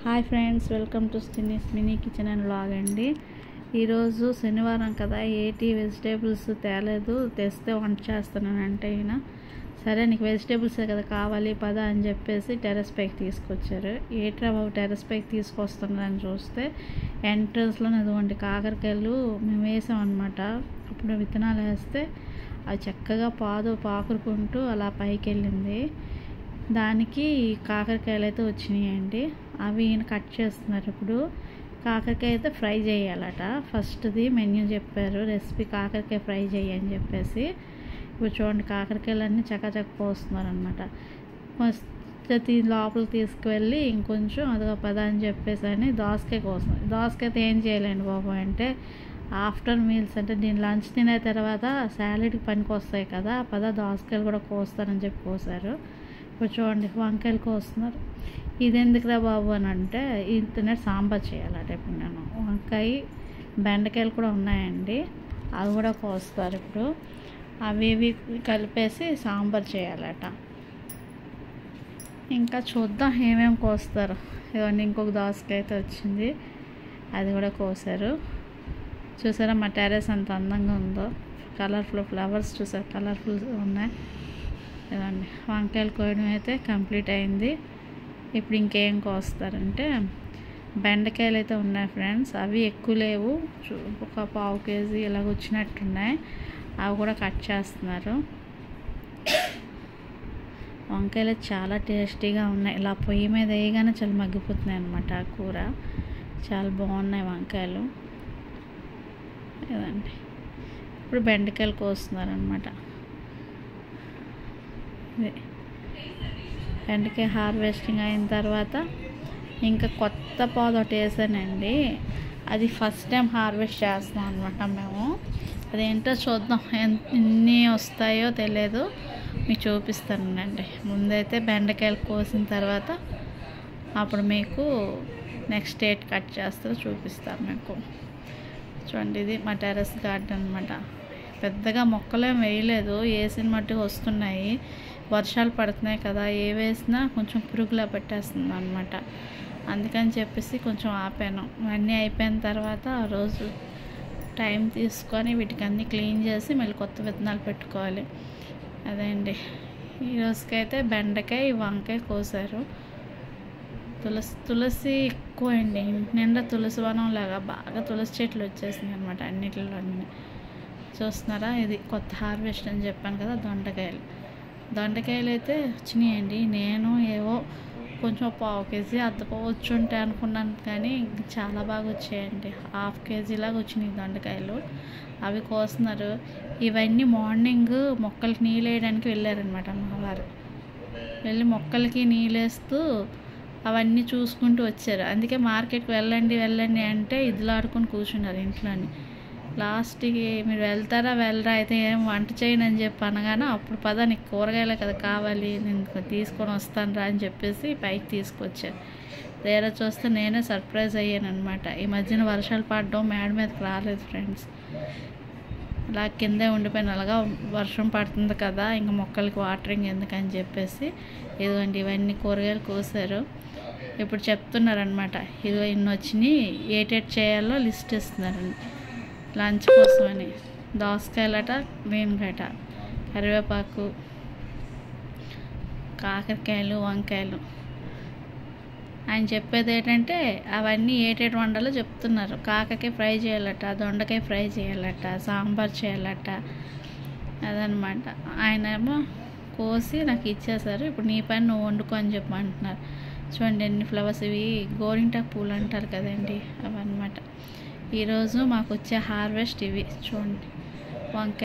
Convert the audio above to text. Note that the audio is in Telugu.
Hi friends, welcome to Stinny's mini kitchen and vlog అండి. ఈరోజు శనివారం కదా, ఏటి వెజిటేబుల్స్ తేలేదు. తెస్తే వంట చేస్తున్నానంటే ఈయన సరే నీకు వెజిటేబుల్సే కదా కావాలి పద అని చెప్పేసి టెర్రస్ పైకి తీసుకొచ్చారు. ఏట్రా బాబు టెర్రస్ పైకి తీసుకొస్తున్నారని చూస్తే ఎంట్రన్స్లో అటువంటి కాకరకాయలు మేము వేసామన్నమాట. అప్పుడు విత్తనాలు వేస్తే అది చక్కగా పాకురుకుంటూ అలా పైకి వెళ్ళింది. దానికి కాకరకాయలు అయితే వచ్చినాయండి. అవి ఈయన కట్ చేస్తున్నారు. ఇప్పుడు కాకరకాయ అయితే ఫ్రై చేయాలట. ఫస్ట్ది మెన్యూ చెప్పారు, రెసిపీ కాకరకాయ ఫ్రై చేయని చెప్పేసి. ఇప్పుడు చూడండి కాకరకాయలన్నీ చకచక పోస్తున్నారు అనమాట. ఫస్ట్ లోపలికి తీసుకువెళ్ళి ఇంకొంచెం అదిగా పద అని చెప్పేసి అని దోసకాయ కోసం. దోసకాయ అయితే ఏం చేయలేండి బాబు అంటే ఆఫ్టర్ మీల్స్ అంటే నేను లంచ్ తినే తర్వాత సాలెడ్కి పనికి వస్తాయి కదా, పద దోసకాయలు కూడా కోస్తానని చెప్పి కోసారు. ఇప్పుడు చూడండి వంకాయలు కోస్తున్నారు. ఇది ఎందుకురా బాబు అని అంటే ఇంటర్నెట్ సాంబార్ చేయాలట. ఇప్పుడు నేను వంకాయ బెండకాయలు కూడా ఉన్నాయండి, అవి కూడా కోస్తారు. ఇప్పుడు అవి ఇవి కలిపేసి సాంబార్ చేయాలట. ఇంకా చూద్దాం ఏమేమి కోస్తారు. ఇవన్నీ ఇంకొక దోసకాయ అయితే వచ్చింది, అది కూడా కోసారు. చూసారా మా టెర్రస్ అంత అందంగా ఉందో, కలర్ఫుల్ ఫ్లవర్స్ చూసారు, కలర్ఫుల్ ఉన్నాయి. ఇదండి వంకాయలు కోయడం అయితే కంప్లీట్ అయింది. ఇప్పుడు ఇంకేం కోస్తారంటే బెండకాయలు అయితే ఉన్నాయి ఫ్రెండ్స్. అవి ఎక్కువ లేవు, ఒక పావు కేజీ ఇలాగ వచ్చినట్టున్నాయి. అవి కూడా కట్ చేస్తున్నారు. వంకాయలు చాలా టేస్టీగా ఉన్నాయి. ఇలా పొయ్యి మీద వేయగానే చాలా మగ్గిపోతున్నాయి అన్నమాట. ఆ కూర చాలా బాగున్నాయి వంకాయలు. ఇదండి ఇప్పుడు బెండకాయలు కోస్తున్నారు అనమాట. బెండకాయ హార్వెస్టింగ్ అయిన తర్వాత ఇంకా కొత్త పాదు ఒకటి వేసానండి. అది ఫస్ట్ టైం హార్వెస్ట్ చేస్తాం అనమాట మేము. అదేంటో చూద్దాం, ఎన్ని వస్తాయో తెలియదు, మీకు చూపిస్తానండి. ముందైతే బెండకాయలు కోసిన తర్వాత అప్పుడు మీకు నెక్స్ట్ డేట్ కట్ చేస్తారో చూపిస్తాను మీకు. చూడండి ఇది మా టెర్రస్ గార్డెన్ అనమాట. పెద్దగా మొక్కలేం వేయలేదు, వేసిన మట్టుకు వస్తున్నాయి. వర్షాలు పడుతున్నాయి కదా, ఏ వేసినా కొంచెం పురుగులా పెట్టేస్తుంది అనమాట. అందుకని చెప్పేసి కొంచెం ఆపాను. అన్నీ అయిపోయిన తర్వాత ఆ రోజు టైం తీసుకొని వీటికి అన్నీ క్లీన్ చేసి మళ్ళీ కొత్త విత్తనాలు పెట్టుకోవాలి. అదే అండి ఈరోజుకైతే బెండకాయ వంకాయ కోసారు. తులసి ఎక్కువ అండి, నిండా తులసి వనం లాగా బాగా తులసి చెట్లు వచ్చేసినాయి అనమాట అన్నిటిలో. చూస్తున్నారా, ఇది కొత్త హార్వెస్ట్ అని చెప్పాను కదా. దొండకాయలు అయితే వచ్చినాయండి. నేను ఏవో కొంచెం పావు కేజీ అద్దపావు వచ్చి ఉంటాయి అనుకున్నాను, కానీ చాలా బాగా వచ్చాయండి. హాఫ్ కేజీ లాగా వచ్చినాయి దొండకాయలు. అవి కోస్తున్నారు. ఇవన్నీ మార్నింగ్ మొక్కలకి నీళ్ళు వేయడానికి వెళ్ళారనమాట మా వారు. వెళ్ళి మొక్కలకి నీళ్ళు వేస్తూ అవన్నీ చూసుకుంటూ వచ్చారు. అందుకే మార్కెట్కి వెళ్ళండి అంటే ఇదిలాడుకొని కూర్చున్నారు ఇంట్లోని. లాస్ట్కి మీరు వెళ్తారా వెళ్ళరా అయితే ఏం వంట చేయను అని చెప్పి అనగానే అప్పుడు పద నీకు కూరగాయలే కదా కావాలి, నేను తీసుకొని వస్తాను రా అని చెప్పేసి పైకి తీసుకొచ్చాను. వేరే చూస్తే నేనే సర్ప్రైజ్ అయ్యాను అనమాట. ఈ మధ్యన వర్షాలు పడడం మేడ మీదకి రాలేదు ఫ్రెండ్స్, అలా కిందే ఉండిపోయిన. అలాగా వర్షం పడుతుంది కదా, ఇంకా మొక్కలకి వాటరింగ్ ఎందుకని చెప్పేసి ఇదిగోండి ఇవన్నీ కూరగాయలు కోసారు. ఇప్పుడు చెప్తున్నారనమాట, ఇదిగో ఇన్ని వచ్చినాయి, ఏటేట్ చేయాలో లిస్ట్ ఇస్తున్నారండి లంచ్ కోసమని. దోసకాయలట, బీనకాయట, కరివేపాకు, కాకరకాయలు, వంకాయలు. ఆయన చెప్పేది ఏంటంటే అవన్నీ ఏటేటి వండాలో చెప్తున్నారు. కాకరకాయ ఫ్రై చేయాలట, దొండకాయ ఫ్రై చేయాలట, సాంబార్ చేయాలట, అదనమాట. ఆయన ఏమో కోసి నాకు ఇచ్చేసారు. ఇప్పుడు నీ పని నువ్వు వండుకో అని చెప్పి అంటున్నారు. చూడండి ఎన్ని ఫ్లవర్స్, ఇవి గోరింటాకు పూలు అంటారు కదండి, అవన్నమాట. ఈరోజు మాకు వచ్చే హార్వెస్ట్ ఇవి. చూడండి వంకాయ